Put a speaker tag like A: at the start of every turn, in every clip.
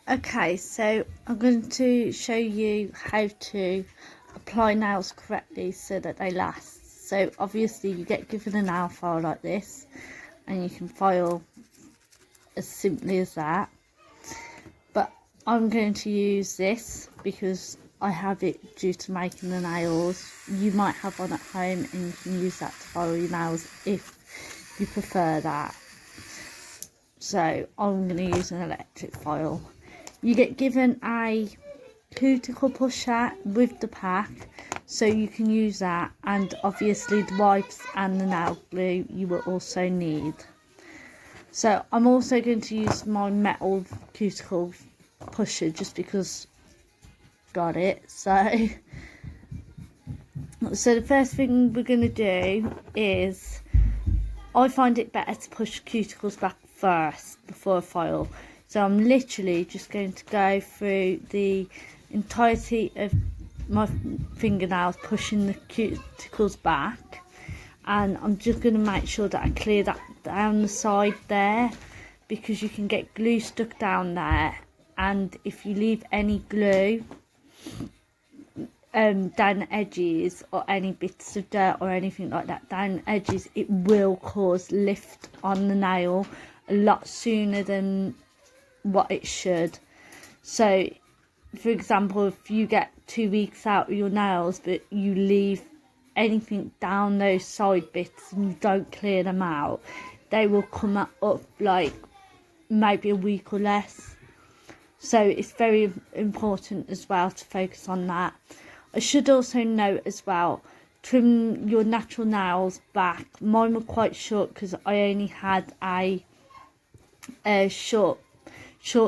A: Okay, so I'm going to show you how to apply nails correctly so that they last. So obviously you get given a nail file like this and you can file as simply as that, but I'm going to use this because I have it due to making the nails. You might have one at home and you can use that to file your nails if you prefer that. So I'm going to use an electric file. You get given a cuticle pusher with the pack, so you can use that, and obviously the wipes and the nail glue you will also need. So I'm also going to use my metal cuticle pusher just because got it. So the first thing we're going to do is, I find it better to push cuticles back first before a file. So I'm literally just going to go through the entirety of my fingernails, pushing the cuticles back, and I'm just going to make sure that I clear that down the side there, because you can get glue stuck down there, and if you leave any glue down the edges or any bits of dirt or anything like that down the edges, it will cause lift on the nail a lot sooner than what it should. So for example, if you get 2 weeks out of your nails but you leave anything down those side bits and you don't clear them out, they will come up like maybe a week or less. So it's very important as well to focus on that. I should also note as well, trim your natural nails back. Mine were quite short because I only had a short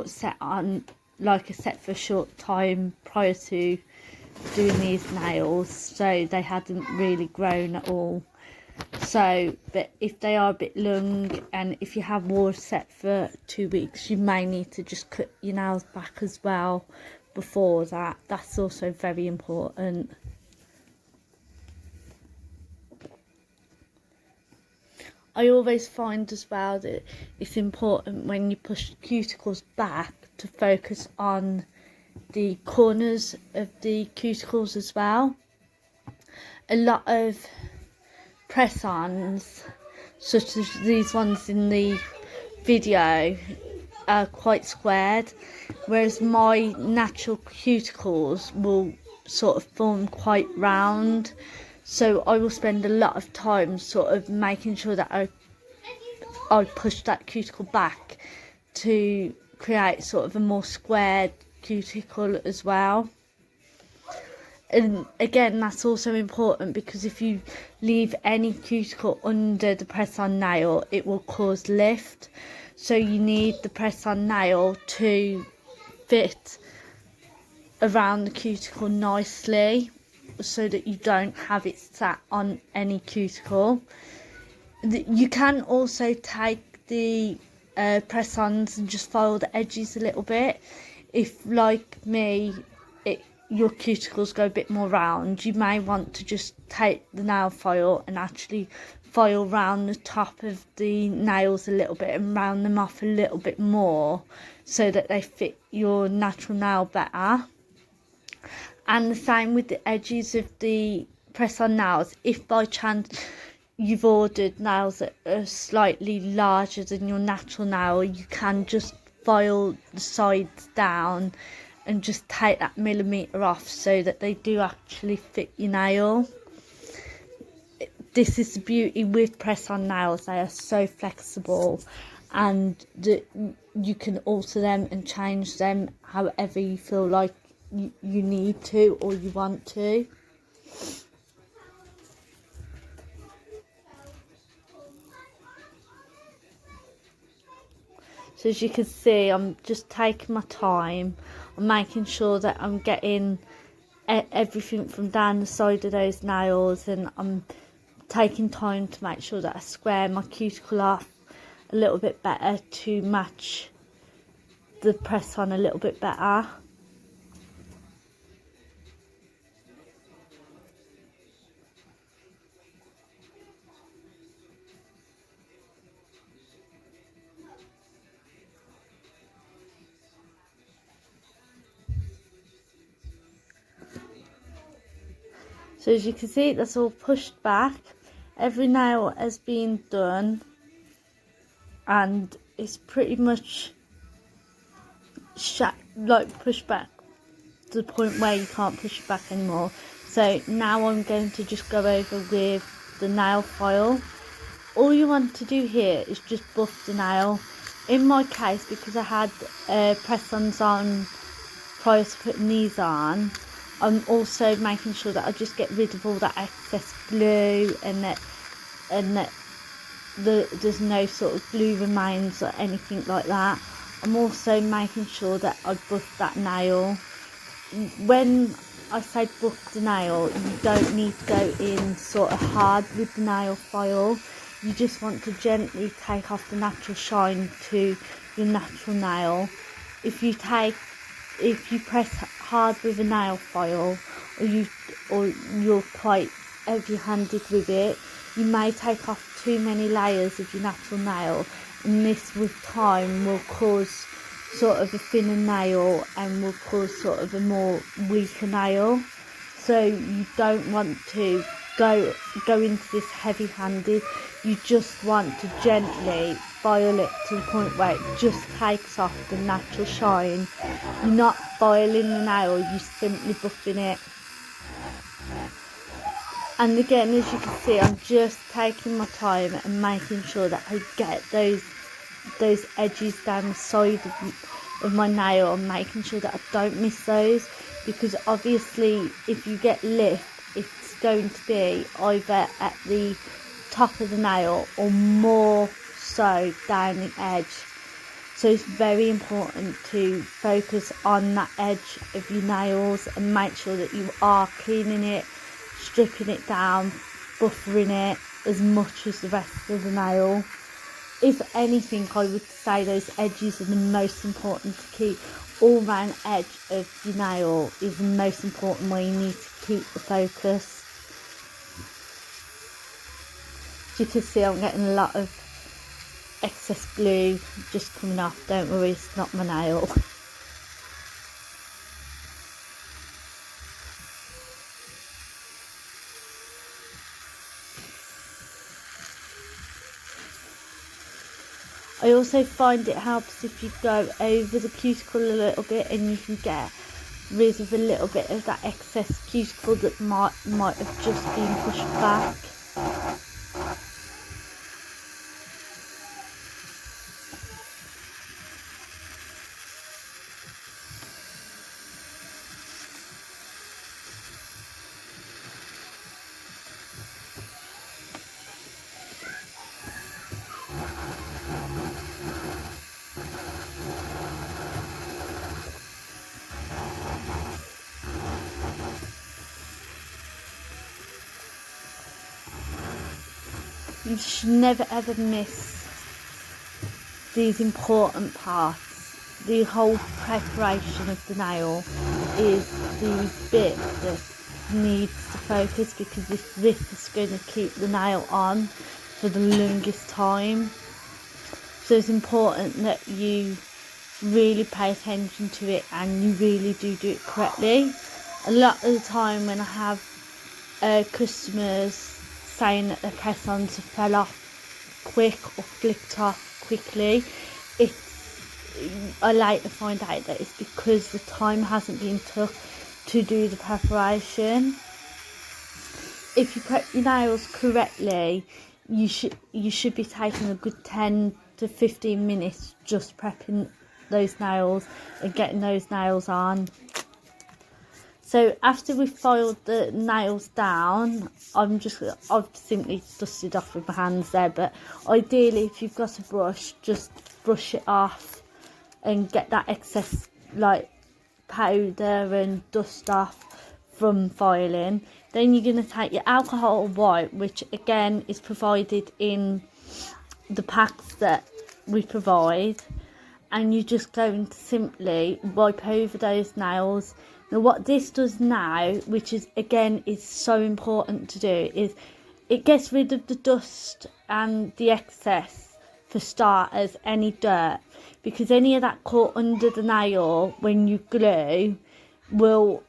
A: set on, like a set for a short time prior to doing these nails, so they hadn't really grown at all. So but if they are a bit long, and if you have wore a set for 2 weeks, you may need to just cut your nails back as well before that. That's also very important. I always find as well that it's important when you push the cuticles back to focus on the corners of the cuticles as well. A lot of press-ons, such as these ones in the video, are quite squared, whereas my natural cuticles will sort of form quite round. So I will spend a lot of time sort of making sure that I push that cuticle back to create sort of a more squared cuticle as well. And again, that's also important because if you leave any cuticle under the press-on nail, it will cause lift. So you need the press-on nail to fit around the cuticle nicely so that you don't have it sat on any cuticle. You can also take the press-ons and just file the edges a little bit. If, like me, your cuticles go a bit more round, you may want to just take the nail file and actually file round the top of the nails a little bit and round them off a little bit more so that they fit your natural nail better. And the same with the edges of the press-on nails. If by chance you've ordered nails that are slightly larger than your natural nail, you can just file the sides down and just take that millimetre off so that they do actually fit your nail. This is the beauty with press-on nails, they are so flexible, and you can alter them and change them however you feel like you need to or you want to. So as you can see, I'm just taking my time. I'm making sure that I'm getting everything from down the side of those nails, and I'm taking time to make sure that I square my cuticle off a little bit better to match the press on a little bit better. So as you can see, that's all pushed back. Every nail has been done, and it's pretty much pushed back to the point where you can't push it back anymore. So now I'm going to just go over with the nail file. All you want to do here is just buff the nail. In my case, because I had press-ons on prior to putting these on, I'm also making sure that I just get rid of all that excess glue, and that there's no sort of glue remains or anything like that. I'm also making sure that I buff that nail. When I say buff the nail, you don't need to go in sort of hard with the nail file. You just want to gently take off the natural shine to your natural nail. If you press hard with a nail file, or you're quite heavy-handed with it, you may take off too many layers of your natural nail, and this with time will cause sort of a thinner nail and will cause sort of a more weaker nail. So you don't want to go into this heavy-handed. You just want to gently file it to the point where it just takes off the natural shine. You're not filing the nail, you're simply buffing it. And again, as you can see, I'm just taking my time and making sure that I get those edges down the side of my nail, and making sure that I don't miss those, because obviously if you get lift, it's going to be either at the top of the nail or more so down the edge. So it's very important to focus on that edge of your nails and make sure that you are cleaning it, stripping it down, buffering it as much as the rest of the nail. If anything, I would say those edges are the most important to keep. All round edge of your nail is the most important where you need to keep the focus. As you can see, I'm getting a lot of excess glue just coming off. Don't worry, it's not my nail. I also find it helps if you go over the cuticle a little bit, and you can get rid of a little bit of that excess cuticle that might have just been pushed back. You should never ever miss these important parts. The whole preparation of the nail is the bit that needs to focus, because this is going to keep the nail on for the longest time. So it's important that you really pay attention to it and you really do it correctly. A lot of the time when I have customers saying that their press-ons fell off quick or flicked off quickly, I later find out that it's because the time hasn't been took to do the preparation. If you prep your nails correctly, you should be taking a good 10 to 15 minutes just prepping those nails and getting those nails on. So after we've filed the nails down, I've simply dusted off with my hands there, but ideally if you've got a brush, just brush it off and get that excess like powder and dust off from filing. Then you're going to take your alcohol white, which again is provided in the packs that we provide, and you're just going to simply wipe over those nails. Now what this does now, which is again is so important to do, is it gets rid of the dust and the excess, for starters, any dirt, because any of that caught under the nail when you glue will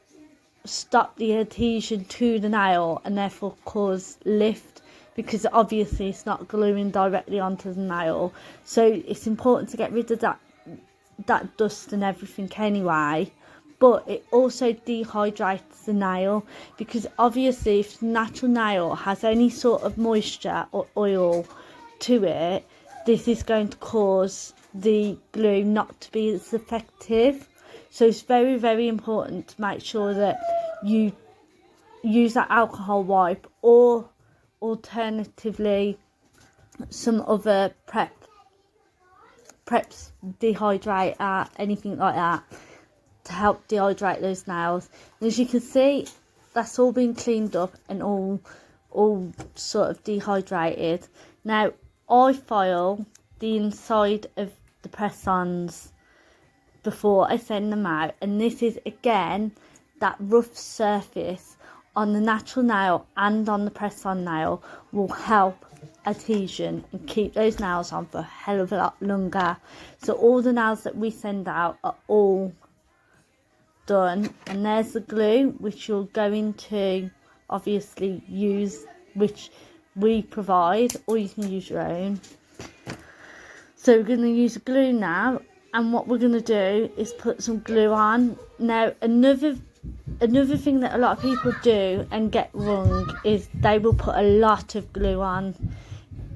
A: stop the adhesion to the nail and therefore cause lift, because obviously it's not gluing directly onto the nail. So it's important to get rid of that dust and everything anyway. But it also dehydrates the nail, because obviously if the natural nail has any sort of moisture or oil to it, this is going to cause the glue not to be as effective. So it's very, very important to make sure that you use that alcohol wipe, or alternatively some other preps dehydrator, anything like that, to help dehydrate those nails. And as you can see, that's all been cleaned up and all sort of dehydrated. Now I file the inside of the press-ons before I send them out, and this is again that rough surface on the natural nail and on the press-on nail will help adhesion and keep those nails on for a hell of a lot longer. So all the nails that we send out are all done, and there's the glue which you're going to obviously use, which we provide, or you can use your own. So we're going to use glue now, and what we're going to do is put some glue on. Now another thing that a lot of people do and get wrong is they will put a lot of glue on.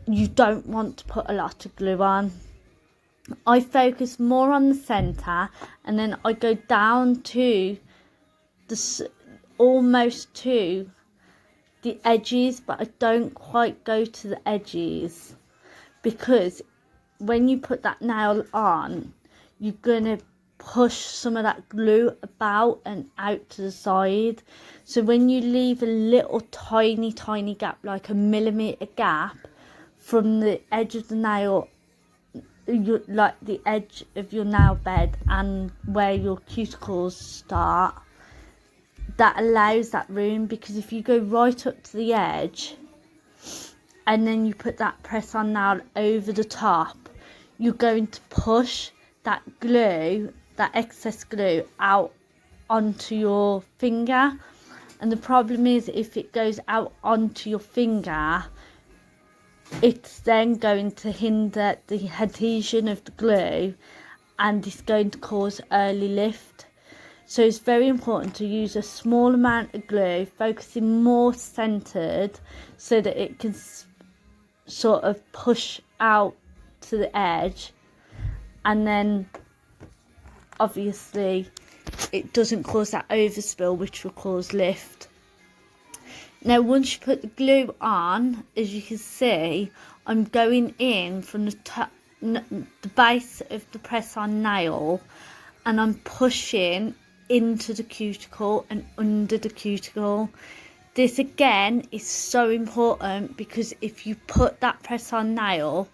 A: You don't want to put a lot of glue on. I focus more on the centre, and then I go down to almost to the edges, but I don't quite go to the edges, because when you put that nail on, you're going to push some of that glue about and out to the side. So when you leave a little tiny gap, like a millimetre gap from the edge of the nail, like the edge of your nail bed and where your cuticles start, that allows that room. Because if you go right up to the edge and then you put that press on nail over the top, you're going to push that glue, that excess glue, out onto your finger. And the problem is, if it goes out onto your finger, it's then going to hinder the adhesion of the glue, and it's going to cause early lift. So it's very important to use a small amount of glue, focusing more centered, so that it can sort of push out to the edge, and then obviously it doesn't cause that overspill, which will cause lift. Now once you put the glue on, as you can see, I'm going in from the top, the base of the press on nail, and I'm pushing into the cuticle and under the cuticle. This again is so important, because if you put that press on nail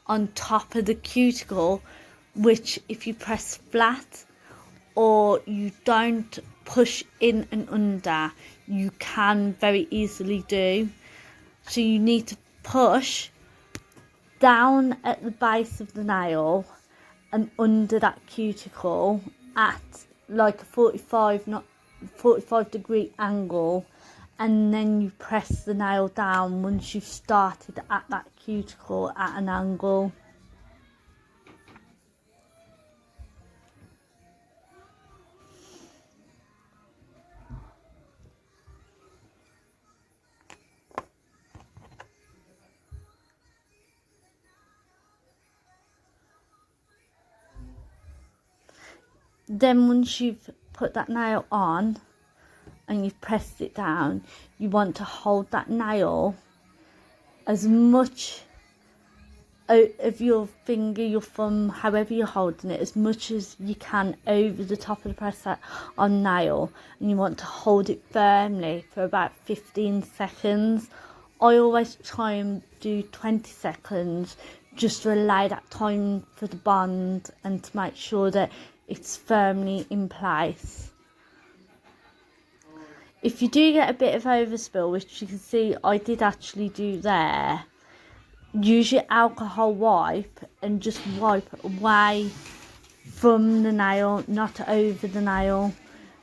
A: on top of the cuticle, which if you press flat or you don't push in and under, you can very easily do. So you need to push down at the base of the nail and under that cuticle at like a 45 degree angle, and then you press the nail down once you've started at that cuticle at an angle. Then once you've put that nail on and you've pressed it down, you want to hold that nail as much of your finger, your thumb, however you're holding it, as much as you can over the top of the press on nail, and you want to hold it firmly for about 15 seconds. I always try and do 20 seconds just to allow that time for the bond and to make sure that it's firmly in place. If you do get a bit of overspill, which you can see I did actually do there, use your alcohol wipe and just wipe away from the nail, not over the nail,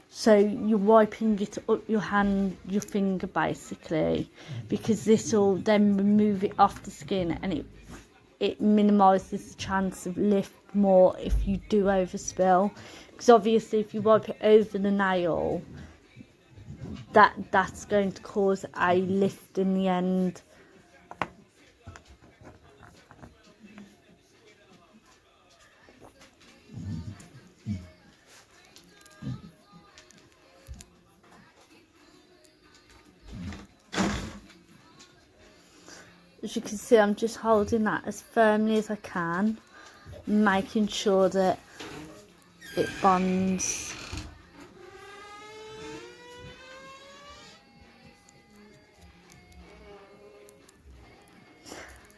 A: So you're wiping it up your hand, your finger basically, because this will then remove it off the skin, and it minimises the chance of lift more if you do overspill. Because obviously if you wipe it over the nail, that's going to cause a lift in the end. As you can see, I'm just holding that as firmly as I can, making sure that it bonds.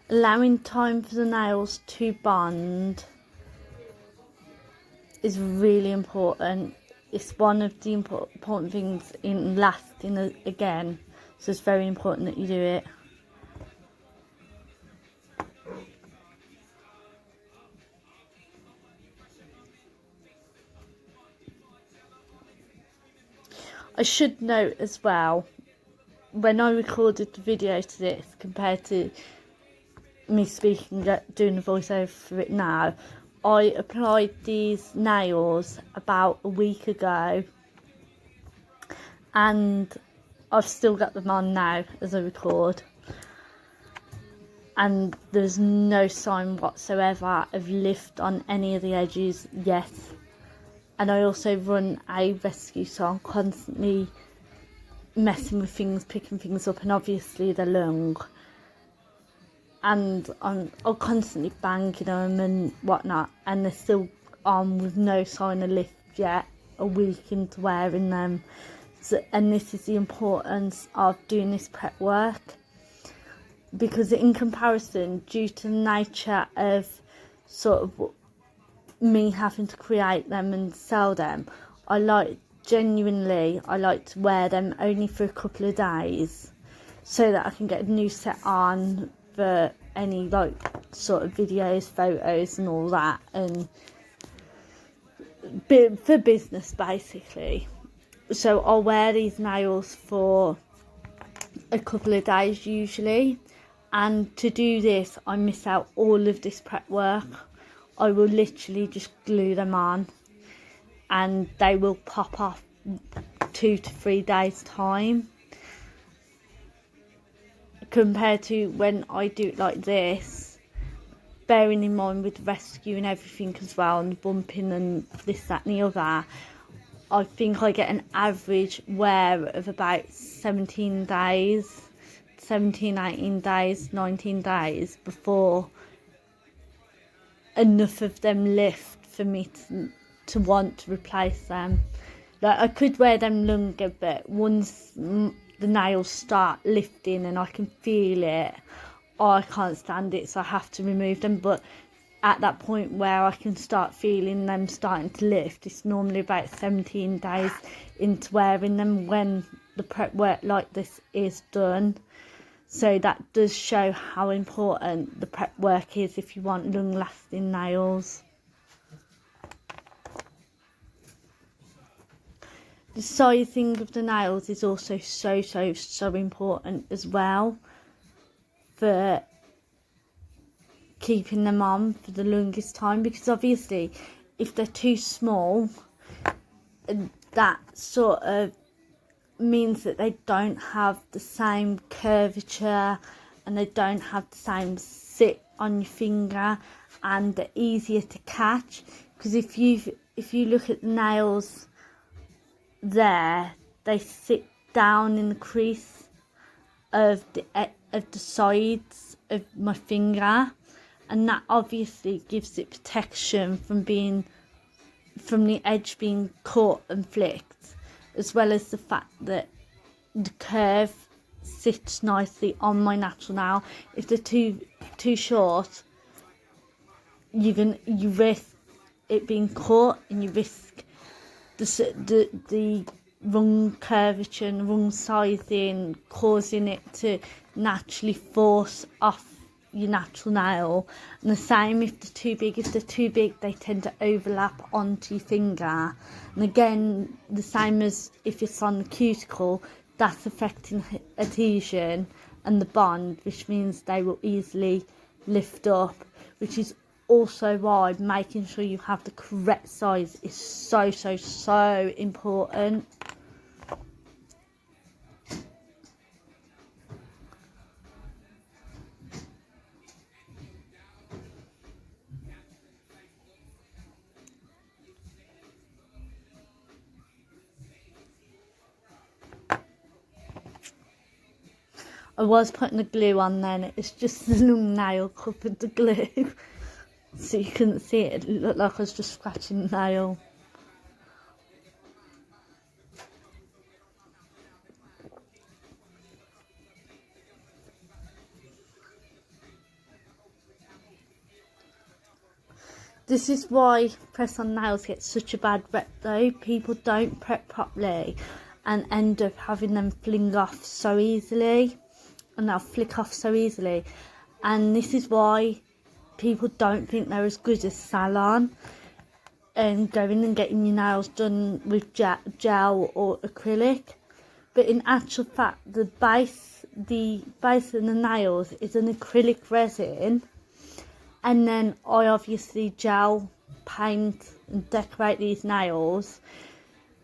A: Allowing time for the nails to bond is really important. It's one of the important things in lasting again, so it's very important that you do it. I should note as well, when I recorded the video to this compared to me speaking, doing the voiceover for it now, I applied these nails about a week ago, and I've still got them on now as I record, and there's no sign whatsoever of lift on any of the edges yet. And I also run a rescue, so I'm constantly messing with things, picking things up, and obviously they're long, and I'll constantly banging them and whatnot, and they're still on with no sign of lift yet, a week into wearing them. So, and this is the importance of doing this prep work, because in comparison, due to the nature of sort of me having to create them and sell them, I like to wear them only for a couple of days, so that I can get a new set on for any like sort of videos, photos and all that, and for business basically. So I'll wear these nails for a couple of days usually, and to do this I miss out all of this prep work. I will literally just glue them on, and they will pop off 2 to 3 days time, compared to when I do it like this, bearing in mind with rescue and everything as well, and bumping and this, that and the other. I think I get an average wear of about 17 days, 18 days, 19 days before enough of them lift for me to want to replace them. Like, I could wear them longer, but once the nails start lifting and I can feel it, I can't stand it, so I have to remove them. But at that point where I can start feeling them starting to lift, it's normally about 17 days into wearing them when the prep work like this is done. So that does show how important the prep work is if you want long lasting nails. The sizing of the nails is also so important as well for keeping them on for the longest time, because obviously if they're too small, that sort of means that they don't have the same curvature and they don't have the same sit on your finger, and they're easier to catch. Because if you look at the nails there, they sit down in the crease of the sides of my finger, and that obviously gives it protection from the edge being caught and flicked, as well as the fact that the curve sits nicely on my natural nail. If they're too short, you risk it being caught, and you risk the wrong curvature and wrong sizing causing it to naturally force off your natural nail, and the same if they're too big. If they're too big, they tend to overlap onto your finger, and again the same as if it's on the cuticle, that's affecting adhesion and the bond, which means they will easily lift up, which is also why making sure you have the correct size is so important. I was putting the glue on then, it's just the long nail covered the glue. So you couldn't see it, it looked like I was just scratching the nail. This is why press-on nails get such a bad rep though. People don't prep properly and end up having them fling off so easily, and they'll flick off so easily. And this is why people don't think they're as good as salon and going and getting your nails done with gel or acrylic. But in actual fact, the base of the nails is an acrylic resin, and then I obviously gel paint and decorate these nails,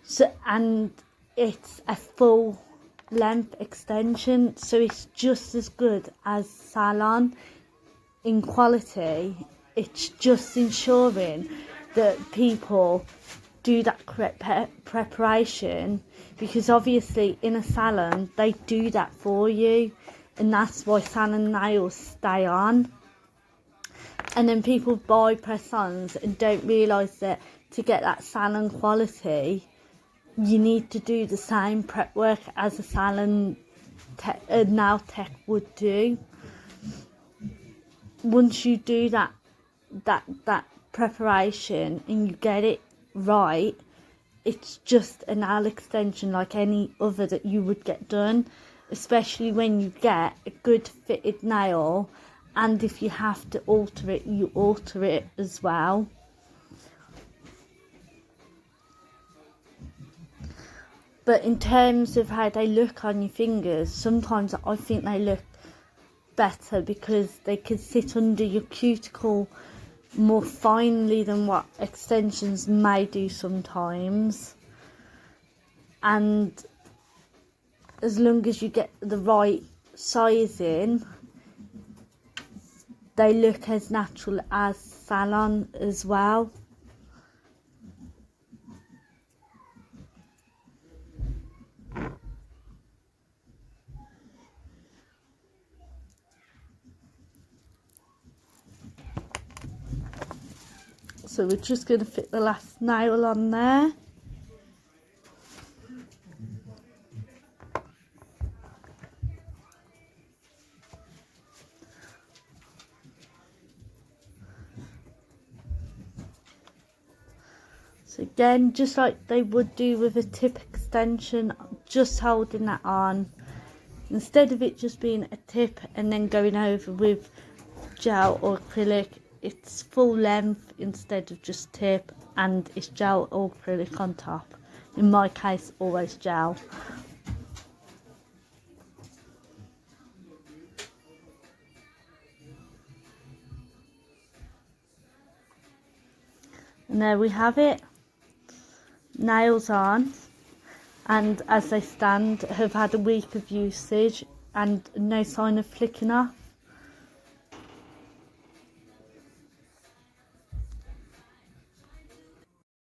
A: so, and it's a full length extension, so it's just as good as salon in quality. It's just ensuring that people do that correct preparation, because obviously in a salon they do that for you, and that's why salon nails stay on. And then people buy press-ons and don't realise that to get that salon quality, you need to do the same prep work as a salon nail tech would do. Once you do that preparation and you get it right, it's just a nail extension like any other that you would get done, especially when you get a good fitted nail. And if you have to alter it, you alter it as well. But in terms of how they look on your fingers, sometimes I think they look better because they can sit under your cuticle more finely than what extensions may do sometimes. And as long as you get the right sizing, they look as natural as salon as well. So we're just going to fit the last nail on there. So again, just like they would do with a tip extension, just holding that on. Instead of it just being a tip and then going over with gel or acrylic, it's full length instead of just tip, and it's gel or acrylic on top. In my case, always gel. And there we have it. Nails on, and as they stand, have had a week of usage and no sign of flicking off.